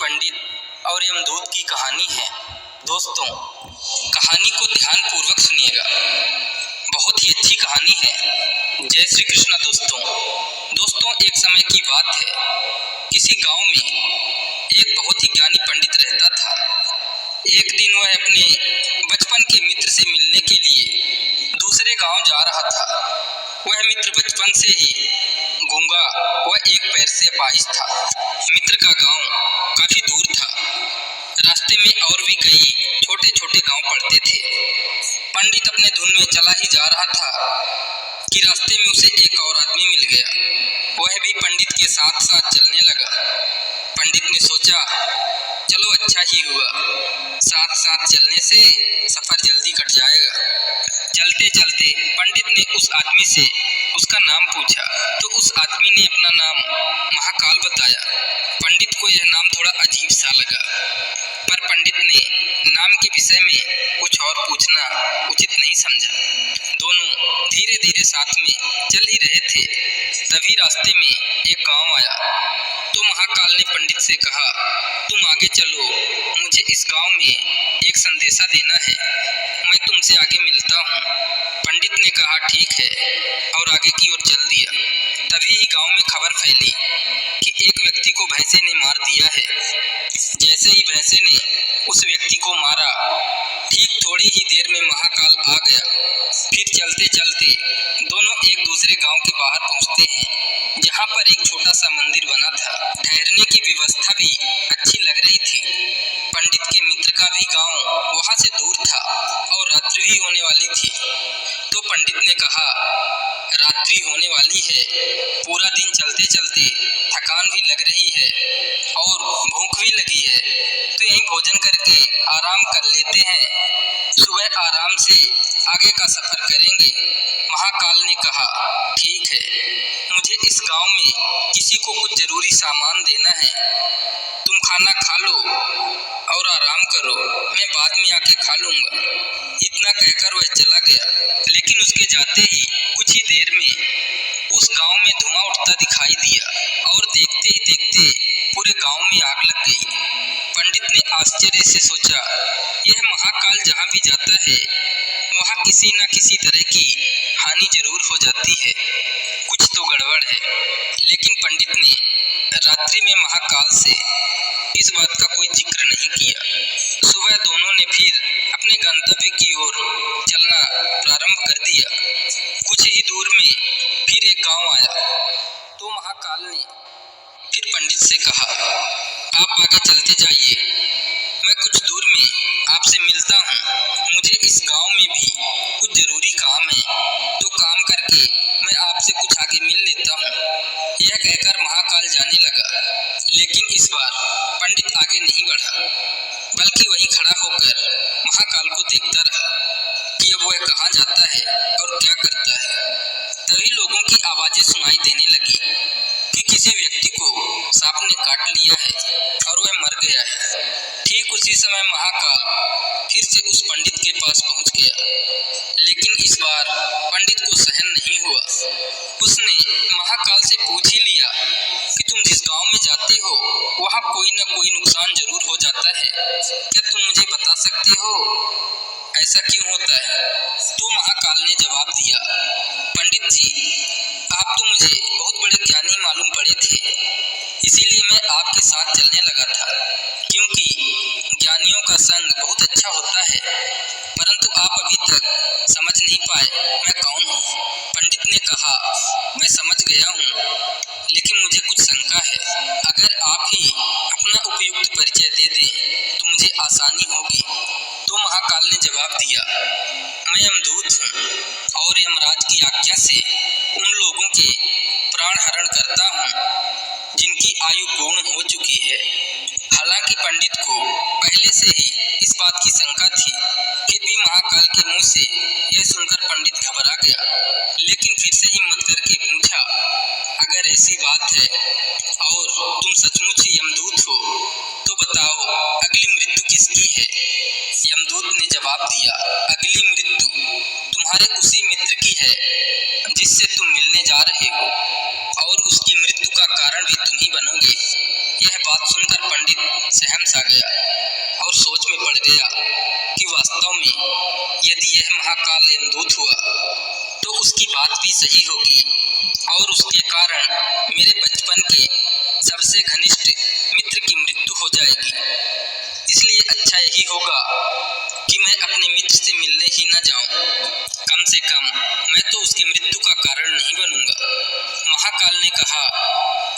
पंडित और यमदूत की कहानी है। दोस्तों, कहानी को ध्यानपूर्वक सुनिएगा, बहुत ही अच्छी कहानी है। जय श्री कृष्ण। दोस्तों, एक समय की बात है, किसी गांव में एक बहुत ही ज्ञानी पंडित रहता था। एक दिन वह अपने बचपन के मित्र से मिलने के लिए दूसरे गांव जा रहा था। वह मित्र बचपन से ही गूंगा व एक पैर से अपाहिज था। मित्र का गांव काफी दूर था। रास्ते में और भी कई छोटे छोटे गांव पड़ते थे। पंडित अपने धुन में चला ही जा रहा था कि रास्ते में उसे एक और आदमी मिल गया। वह भी पंडित के साथ साथ चलने लगा। पंडित ने सोचा, चलो अच्छा ही हुआ, साथ साथ चलने से सफर जल्दी कट जाएगा। चलते चलते पंडित ने उस आदमी से उसका नाम पूछा तो उस आदमी ने अपना नाम महाकाल बताया। पंडित को यह नाम थोड़ा अजीब सा लगा, पर पंडित ने नाम के विषय में कुछ और पूछना उचित नहीं समझा। दोनों धीरे धीरे साथ में चल ही रहे थे। तभी रास्ते में एक गांव आया तो महाकाल ने पंडित से कहा, तुम आगे चलो, मुझे इस गांव में एक संदेशा देना है, मैं तुमसे आगे मिलता हूँ। पंडित ने कहा, ठीक है, और आगे की ओर चल दिया। तभी ही गांव में खबर फैली कि एक व्यक्ति को भैंसे ने मार दिया है। जैसे ही भैंसे ने उस व्यक्ति को मारा, ठीक थोड़ी ही देर में महाकाल आ गया। फिर चलते चलते दोनों एक दूसरे गांव के बाहर पहुंचते हैं, जहां पर एक छोटा सा मंदिर बना था। ठहरने की व्यवस्था भी अच्छी लग रही थी। पंडित के मित्र का भी गांव वहां से दूर था और रात्रि भी होने वाली थी। तो पंडित ने कहा, रात्रि होने वाली है, पूरा दिन चलते चलते थकान भी लग रही है और भूख भी लगी है, तो यहीं भोजन करके आराम कर लेते हैं, सुबह आराम से आगे का सफर करेंगे। महाकाल ने कहा, ठीक है, मुझे इस गांव में किसी को कुछ जरूरी सामान देना है, तुम खाना खा लो और आराम करो, मैं बाद में आके खा लूंगा। इतना कहकर वह चला गया। लेकिन उसके जाते ही कुछ ही देर में उस गांव में धुआं उठता दिखाई दिया और देखते ही देखते पूरे गांव में आग लग गई। पंडित ने आश्चर्य से सोचा, यह महाकाल जहां भी जाता है वहां किसी न किसी तरह की हानि जरूर हो जाती है, कुछ तो गड़बड़ है। लेकिन पंडित ने रात्रि में महाकाल से इस बात का कोई जिक्र नहीं किया। सुबह दोनों ने फिर अपने गंतव्य की ओर चलना प्रारंभ कर दिया। कुछ ही दूर में फिर एक गांव आया तो महाकाल ने फिर पंडित से कहा, आप आगे चलते जाइए, मैं कुछ दूर में आपसे मिलता हूँ। मुझे इस गांव में भी कुछ जरूरी काम है, तो काम करके मैं आपसे कुछ आगे मिल लेता हूँ। यह कहकर महाकाल जाने लगा। लेकिन इस बार पंडित आगे नहीं बढ़ा, बल्कि वहीं खड़ा होकर महाकाल को देखता रहा कि अब वह कहाँ जाता है और क्या करता है। तभी लोगों की आवाजें सुनाई देने लगी कि किसी व्यक्ति को सांप ने काट लिया है और वह मर गया है। ठीक उसी समय महाकाल फिर से उस पंडित के पास पहुंच गया। लेकिन इस बार पंडित को सहन नहीं हुआ। उसने महाकाल से पूछ ही लिया कि तुम जिस गांव में जाते हो वहां कोई न कोई नुकसान जरूर हो जाता है, क्या तुम मुझे बता सकते हो, ऐसा क्यों होता है? तो महाकाल ने जवाब दिया, पंडित जी, आप तो मुझे बहुत बड़े ज्ञानी मालूम पड़े थे, इसीलिए मैं आपके साथ चलने लगा था, क्योंकि ज्ञानियों का संग बहुत अच्छा होता है, परंतु आप अभी तक समझ नहीं पाए मैं कौन हूँ। पंडित ने कहा, मैं समझ गया हूँ, लेकिन मुझे कुछ शंका है। अगर आप ही अपना उपयुक्त परिचय दे दें तो मुझे आसानी होगी। तो महाकाल ने जवाब दिया, मैं यमदूत हूँ और यमराज की आज्ञा से उन लोगों के प्राण हरण करता हूँ जिनकी आयु पूर्ण हो चुकी है। हालांकि पंडित को पहले से ही इस बात की शंका थी, फिर भी महाकाल के मुंह से यह सुनकर पंडित घबरा गया। लेकिन फिर से हिम्मत करके पूछा, अगर ऐसी बात है और तुम सचमुच ही यमदूत हो तो बताओ, अगली मृत्यु किसकी है? यमदूत ने जवाब दिया, अगली मृत्यु तुम्हारे उसी मित्र की है जिससे तुम मिलने जा रहे हो, और उसकी मृत्यु का कारण भी तुम ही बनोगे। यह बात सुनकर पंडित सहम सा गया और सोच में पड़ गया कि वास्तव में यदि यह महाकाल यमदूत हुआ तो उसकी बात भी सही होगी और उसके कारण मेरे बचपन के सबसे घनिष्ठ मित्र की मृत्यु हो जाएगी। इसलिए अच्छा यही होगा कि मैं अपने मित्र से मिलने ही न जाऊं। कम से कम मैं तो उसकी मृत्यु का कारण नहीं बनूंगा। महाकाल ने कहा,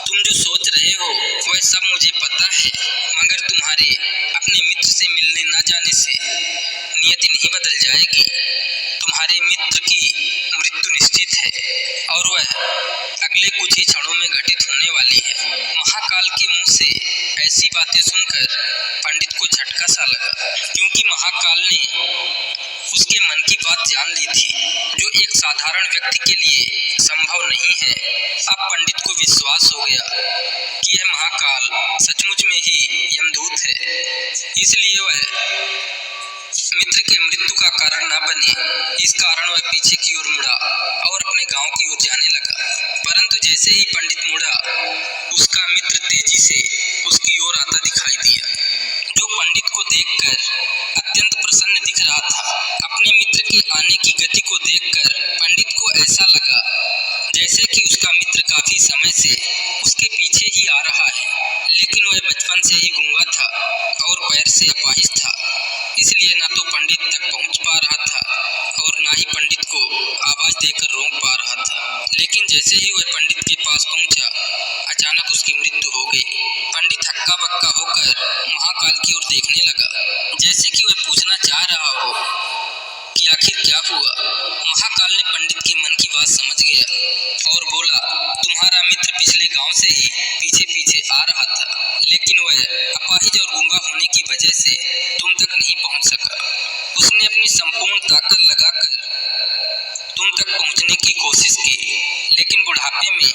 तुम जो सोच रहे हो वह सब मुझे पता है, मगर तुम्हारे अपने मित्र से मिलने न जाने से नियति नहीं बदल जाएगी। तुम्हारे मित्र की मृत्यु निश्चित है और वह अगले कुछ ही क्षणों में घटित होने वाली है। महाकाल के मुंह से ऐसी बातें सुनकर पंडित को झटका सा लगा, क्योंकि महाकाल ने उसके मन की बात जान ली थी, जो एक साधारण व्यक्ति के लिए संभव नहीं है। अब पंडित को विश्वास हो गया कि यह महाकाल सचमुच में ही यमदूत है, इसलिए वह मित्र के मृत्यु का कारण न बने, इस कारण वह पीछे की ओर मुड़ा और अपने गांव की ओर जाने लगा। परंतु जैसे ही पंडित मुड़ा, उसका मित्र तेजी से उसकी ओर आता दिखाई दिया, जो पंडित को देखकर अत्यंत प्रसन्न दिख रहा था। अपने मित्र के आने की गति को देखकर पंडित को ऐसा लगा जैसे कि उसका मित्र काफी समय से उसके पीछे ही आ रहा है, लेकिन वह बचपन से ही गूंगा था और पैर से अपाहिज था, इसलिए न तो पंडित तक पहुंच पा रहा था और न ही पंडित को आवाज देकर रोक पा रहा था। लेकिन जैसे ही वह पंडित के पास पहुंचा, अचानक उसकी मृत्यु हो गई। पंडित हक्का बक्का होकर महाकाल की ओर देखने लगा, जैसे कि वह पूछना चाह रहा हो कि आखिर क्या हुआ। महाकाल ने पंडित के मन की बात समझ गया और बोला, तुम्हारा मित्र पिछले गांव से ही पीछे पीछे आ रहा था, लेकिन वह अपाहिज और गूंगा होने की वजह से तुम तक नहीं पहुंच सका। उसने अपनी संपूर्ण ताकत लगाकर तुम तक पहुंचने की कोशिश की, लेकिन बुढ़ापे में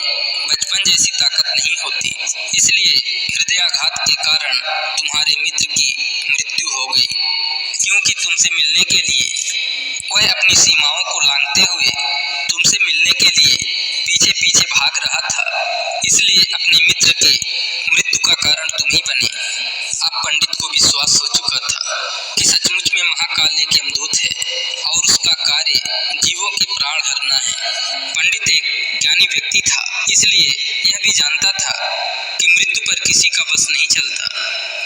बचपन जैसी ताकत नहीं होती, इसलिए हृदयाघात के कारण तुम्हारे मित्र की मृत्यु हो गई। क्योंकि तुमसे मिलने के लिए वह अपनी सीमाओं को लांघते हुए तुमसे मिलने के लिए पीछे पीछे भाग रहा था, इसलिए अपने मित्र के मृत्यु का कारण तुम ही बने। अब पंडित को विश्वास हो चुका था कि सचमुच में महाकाल एक यमदूत है और उसका कार्य जीवों के प्राण हरना है। पंडित एक ज्ञानी व्यक्ति था, इसलिए यह भी जानता था कि मृत्यु पर किसी का बस नहीं चलता,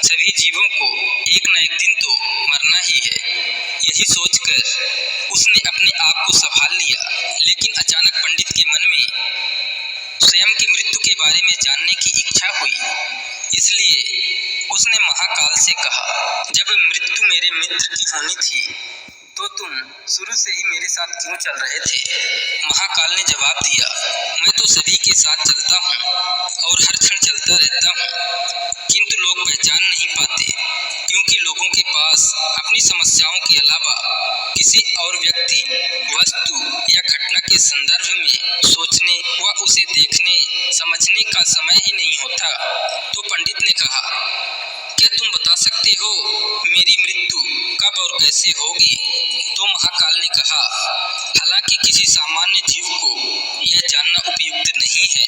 सभी जीवों को एक न एक दिन तो मरना ही है। यही सोचकर उसने अपने आप को संभाल लिया, लेकिन अचानक पंडित के मन में स्वयं की मृत्यु के बारे में जानने की इच्छा हुई, इसलिए उसने महाकाल से कहा, जब मृत्यु मेरे मित्र की होनी थी तो तुम शुरू से ही मेरे साथ क्यों चल रहे थे? महाकाल ने जवाब दिया, मैं तो सभी के साथ चलता हूँ और हर क्षण चलता रहता हूँ, किंतु लोग पहचान नहीं पाते, क्योंकि लोगों के पास अपनी समस्याओं के अलावा किसी और व्यक्ति, वस्तु या घटना के संदर्भ में सोचने व उसे देखने समझने का समय ही नहीं होता। तो पंडित ने कहा, क्या तुम बता सकते हो मेरी मृत्यु कब और कैसे होगी? तो महाकाल ने कहा, हालांकि किसी सामान्य जीव को यह जानना उपयुक्त नहीं है,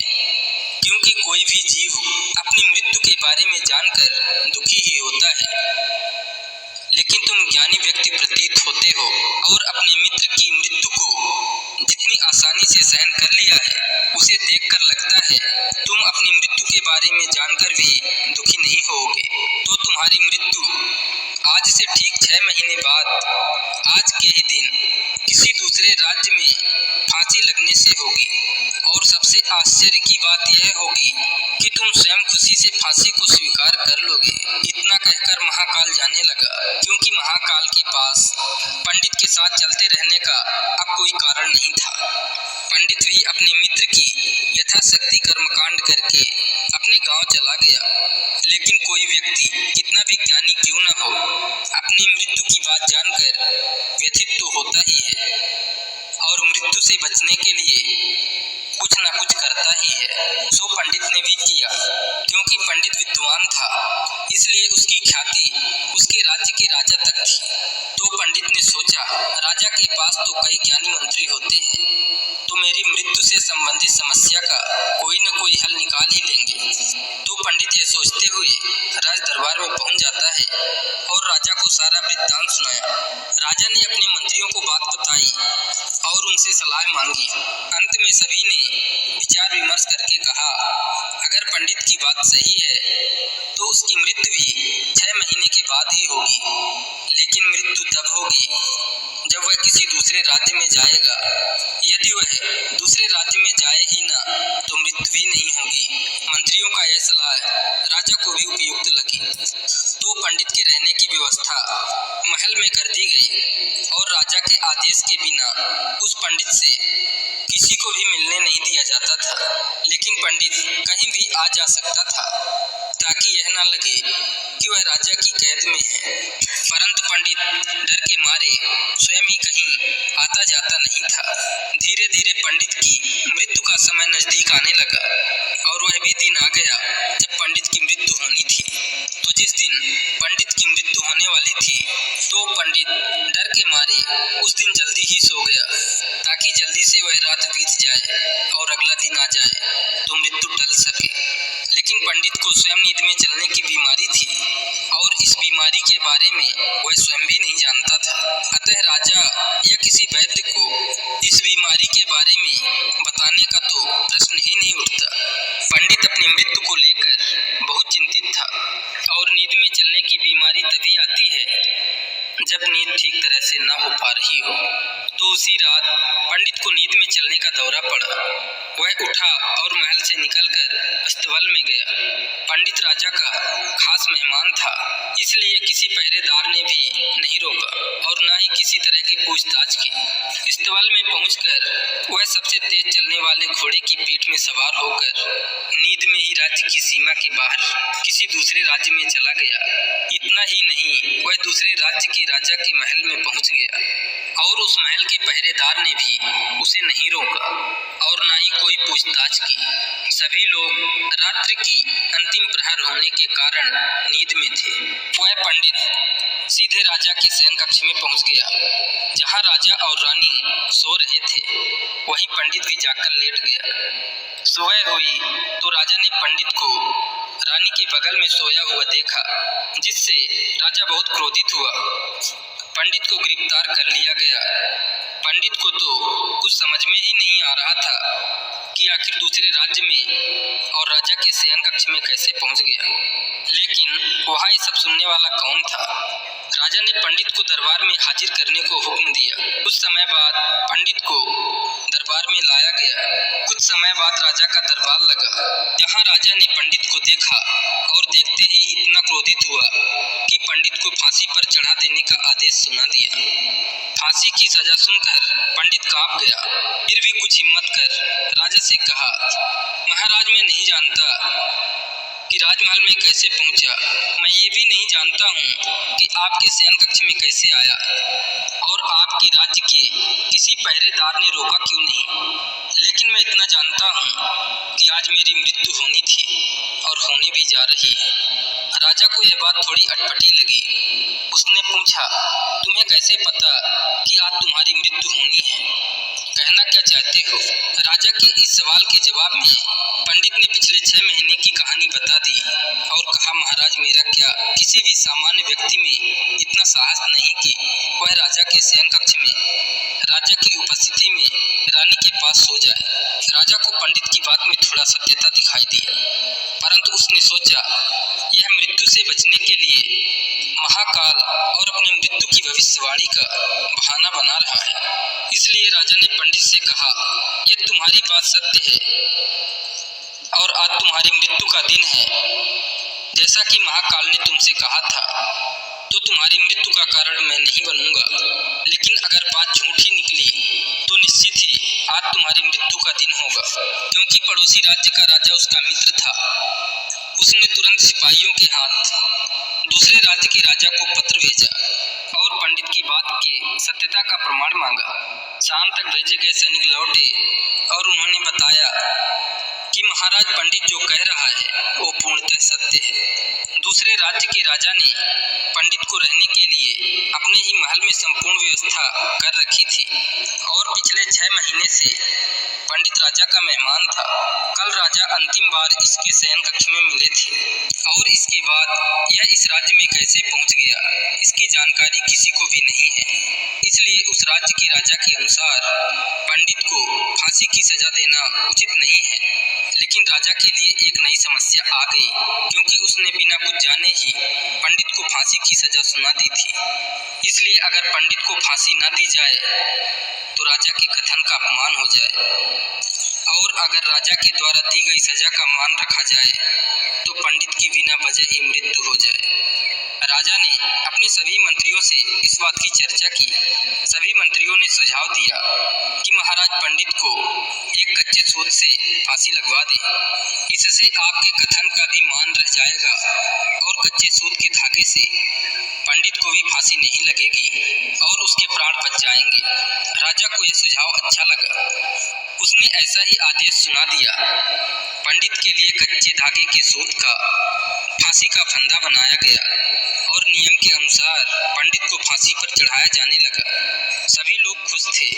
क्योंकि कोई भी जीव अपनी मृत्यु के बारे में जानकर दुखी ही होता है, लेकिन तुम ज्ञानी व्यक्ति प्रतीत होते हो और अपने मित्र की मृत्यु को जितनी आसानी से सहन कर लिया है, उसे देखकर लगता है तुम अपनी मृत्यु के बारे में जानकर भी दुखी नहीं होगे। तो तुम्हारी मृत्यु आज से ठीक 6 महीने बाद आज के ही दिन किसी दूसरे राज्य में फांसी लगने से होगी, और सबसे आश्चर्य की बात यह होगी कि तुम स्वयं खुशी से फांसी को स्वीकार कर लोगे। इतना कहकर महाकाल जाने लगा, क्योंकि महाकाल के पास पंडित के साथ चलते रहने का अब कोई कारण नहीं था। पंडित भी अपने मित्र की यथाशक्ति कर्मकांड करके अपने गांव चला गया, लेकिन कोई व्यक्ति कितना भी ज्ञानी क्यों न हो, अपनी मृत्यु की बात जानकर व्यथित तो होता ही है, और मृत्यु से बचने के लिए कुछ ना कुछ करता ही है। सो पंडित ने भी किया। क्योंकि पंडित विद्वान था, इसलिए उसकी ख्याति उसके राज्य के राजा तक थी। तो पंडित ने सोचा, राजा के पास तो कई ज्ञानी मंत्री होते हैं, तो मेरी मृत्यु से संबंधित समस्या का कोई न कोई हल निकाल ही लेंगे। तो पंडित ये सोचते हुए राज दरबार में पहुंच जाता है और राजा को सारा वृत्तांत सुनाया। राजा ने अपने मंत्रियों को बात बताई और उनसे सलाह मांगी। अंत में सभी ने विचार विमर्श करके कहा, अगर पंडित की बात सही है तो उसकी मृत्यु भी 6 महीने के बाद ही होगी। लेकिन मृत्यु तब होगी जब वह किसी दूसरे राज्य में जाएगा। यदि वह दूसरे राज्य में जाए ही ना तो मृत्यु भी नहीं होगी। मंत्रियों का यह सलाह राजा को भी उपयुक्त लगी। तो पंडित के रहने की व्यवस्था महल में कर दी गई और राजा के आदेश के बिना उस पंडित से किसी को भी मिलने नहीं दिया जाता था। लेकिन पंडित कहीं भी आ जा सकता था ताकि यह ना लगे कि वह राजा की कैद में है। परंतु पंडित डर के मारे स्वयं ही कहीं आता जाता नहीं था। धीरे धीरे पंडित की मृत्यु का समय नजदीक आने लगा और वह भी दिन आ गया जब पंडित की मृत्यु होनी थी। तो जिस दिन पंडित की मृत्यु होने वाली थी, तो पंडित डर के मारे उस दिन जल्दी ही सो गया ताकि जल्दी से वह रात बीत जाए और अगला दिन आ जाए तो मृत्यु टल सके। लेकिन पंडित को स्वयं नींद में चलने की बीमारी थी और इस बीमारी के बारे में वह स्वयं भी नहीं जानता था। अतः राजा या किसी वैद्य को इस बीमारी के बारे में बताने का तो प्रश्न ही नहीं उठता। पंडित अपनी मृत्यु को लेकर बहुत चिंतित था और नींद में चलने की बीमारी तभी आती है जब नींद ठीक तरह से न हो पा रही हो। तो उसी रात पंडित को नींद में चलने का दौरा पड़ा। वह उठा और महल से निकलकर अस्तबल में गया। पंडित राजा का खास मेहमान था, इसलिए किसी पहरेदार ने भी नहीं रोका और न ही किसी तरह की पूछताछ की। अस्तबल में पहुंचकर वह सबसे तेज चलने वाले घोड़े की पीठ में सवार होकर नींद में ही राज्य की सीमा के बाहर किसी दूसरे राज्य में चला गया। इतना ही नहीं, वह दूसरे राज्य के राजा के महल में पहुंच गया और उस महल के पहरेदार ने भी उसे नहीं रोका और ना ही कोई पूछताछ की। सभी लोग रात्रि की अंतिम प्रहर होने के कारण नींद में थे। वह पंडित सीधे राजा के शयन कक्ष में पहुंच गया, जहां राजा और रानी सो रहे थे। वहीं पंडित भी जाकर लेट गया। सुबह हुई तो राजा ने पंडित को रानी के बगल में सोया हुआ देखा, जिससे राजा बहुत क्रोधित हुआ। पंडित को गिरफ्तार कर लिया गया। पंडित को तो कुछ समझ में ही नहीं आ रहा था कि आखिर दूसरे राज्य में और राजा के शयन कक्ष में कैसे पहुंच गया। लेकिन वहाँ ये सब सुनने वाला कौन था? राजा ने पंडित को दरबार में हाजिर करने को हुक्म दिया। कुछ समय बाद पंडित को दरबार में लाया गया। कुछ समय बाद राजा का दरबार लगा, जहाँ राजा ने पंडित को देखा और देखते ही इतना क्रोधित हुआ कि पंडित को फांसी पर चढ़ा देने का आदेश सुना दिया। फांसी की सजा सुनकर पंडित कांप गया। फिर भी कुछ हिम्मत कर राजा से कहा, महाराज, मैं नहीं जानता कि राजमहल में कैसे पहुंचा। मैं ये भी नहीं जानता हूँ कि आपके शयन कक्ष में कैसे आया और आपके राज्य के किसी पहरेदार ने रोका क्यों नहीं। लेकिन मैं इतना जानता हूँ कि आज मेरी मृत्यु होनी थी और होने भी जा रही है। राजा को यह बात थोड़ी अटपटी लगी। उसने पूछा, तुम्हें कैसे पता कि आज तुम्हारी मृत्यु होनी है? कहना क्या चाहते हो? राजा के इस सवाल के जवाब में पंडित ने पिछले 6 महीने की कहानी बता दी और कहा, महाराज, मेरा क्या किसी भी सामान्य व्यक्ति में इतना साहस नहीं कि वह राजा के शयन कक्ष में राजा की उपस्थिति में रानी के पास सो जाए। राजा को पंडित की बात में थोड़ा सत्यता दिखाई दिया, परंतु उसने सोचा यह मृत्यु से बचने के लिए महाकाल और अपनी मृत्यु की भविष्यवाणी का बहाना बना रहा है। इसलिए राजा ने पंडित से कहा, यदि तुम्हारी बात सत्य है और आज तुम्हारी मृत्यु का दिन है, जैसा कि महाकाल ने तुमसे कहा था, तो तुम्हारी मृत्यु का कारण मैं नहीं बनूंगा। लेकिन अगर बात झूठी निकली तो निश्चित ही आज तुम्हारी मृत्यु का दिन होगा। क्योंकि पड़ोसी राज्य का राजा उसका मित्र था, उसने तुरंत सिपाहियों के हाथ दूसरे राज्य के राजा को पत्र भेजा और पंडित की बात के सत्यता का प्रमाण मांगा। शाम तक भेजे गए सैनिक लौटे और उन्होंने बताया कि महाराज, पंडित जो कह रहा है वो पूर्णतः सत्य है। दूसरे राज्य के राजा ने पंडित को रहने के लिए अपने ही महल में संपूर्ण व्यवस्था कर रखी थी और पिछले 6 महीने से पंडित राजा का मेहमान था। कल राजा अंतिम बार इसके शयन कक्ष में मिले थे और इसके बाद यह इस राज्य में कैसे पहुंच गया, इसकी जानकारी किसी को भी नहीं है। इसलिए उस राज्य के राजा के अनुसार पंडित को फांसी की सजा देना उचित नहीं है। लेकिन राजा के लिए एक नई समस्या आ गई, क्योंकि उसने बिना कुछ जाने ही पंडित को फांसी की सजा सुना दी थी। इसलिए अगर पंडित को फांसी न दी जाए तो राजा के कथन का अपमान हो जाए, और अगर राजा के द्वारा दी गई सजा का मान रखा जाए तो पंडित की बिना वजह ही मृत्यु हो जाए। राजा ने अपने सभी मंत्रियों से इस बात की चर्चा की। सभी मंत्रियों ने सुझाव दिया कि महाराज, पंडित को एक कच्चे सूत से फांसी लगवा दें। इससे आपके कथन का भी मान रह जाएगा और कच्चे सूत के धागे से पंडित को भी फांसी नहीं लगेगी और उसके प्राण बच जाएंगे। राजा को यह सुझाव अच्छा लगा। उसने ऐसा ही आदेश सुना दिया। पंडित के लिए कच्चे धागे के सूत का फांसी का फंदा बनाया गया और नियम के अनुसार पंडित को फांसी पर चढ़ाया जाने लगा। सभी लोग खुश थे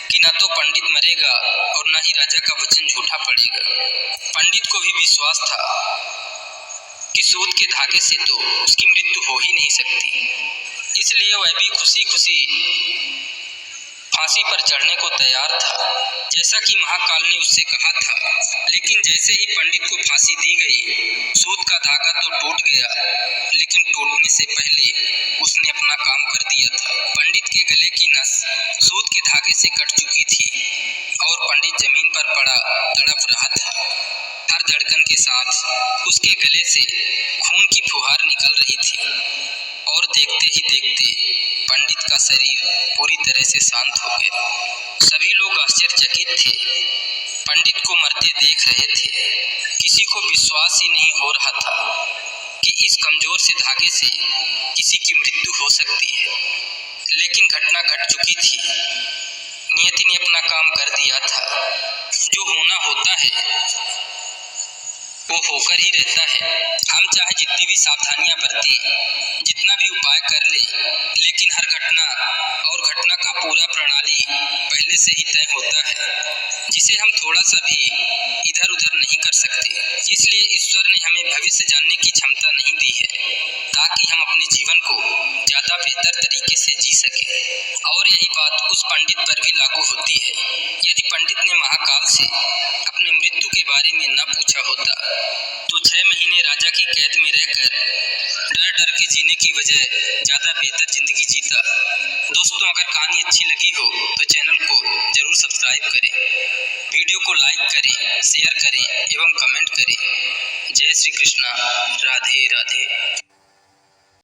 कि न तो पंडित मरेगा और न ही राजा का वचन झूठा पड़ेगा। पंडित को भी विश्वास था कि सूत के धागे से तो उसकी मृत्यु हो ही नहीं सकती, इसलिए वह भी खुशी खुशी फांसी पर चढ़ने को तैयार था, जैसा कि महाकाल ने उससे कहा था। लेकिन जैसे ही पंडित को फांसी दी गई, सूत का धागा तो टूट गया, लेकिन टूटने से पहले उसने अपना काम कर दिया था। पंडित के गले की नस सूत के धागे से कट चुकी थी और पंडित जमीन पर पड़ा तड़प रहा था। हर धड़कन के साथ उसके गले से खून की फुहार निकल रही थी और देखते ही देखते पंडित का शरीर पूरी तरह से शांत हो गया। सभी लोग आश्चर्यचकित थे, पंडित को मरते देख रहे थे। किसी को विश्वास ही नहीं हो रहा था कि इस कमजोर से धागे से किसी की मृत्यु हो सकती है। लेकिन घटना घट चुकी थी। नियति ने अपना काम कर दिया था। जो होना होता है वो होकर ही रहता है। हम चाहे जितनी भी सावधानियां बरतें, जितना भी उपाय कर लें, लेकिन हर घटना और घटना का पूरा प्रणाली पहले से ही तय होता है, जिसे हम थोड़ा सा भी इधर उधर नहीं कर सकते। इसलिए ईश्वर ने हमें भविष्य जानने की क्षमता नहीं दी है, ताकि हम अपने जीवन को ज़्यादा बेहतर तरीके से जी सकें। और यही बात उस पंडित पर भी लागू होती है। यदि पंडित ने महाकाल से अपने मृत्यु के बारे में न पूछा होता तो 6 महीने राजा की कैद में रहकर डर डर के जीने की बजाय ज़्यादा बेहतर जिंदगी जीता। दोस्तों, अगर कहानी अच्छी लगी हो तो चैनल को जरूर सब्सक्राइब करें, वीडियो को लाइक करें, शेयर करें एवं कमेंट करें। जय श्री कृष्णा। राधे राधे।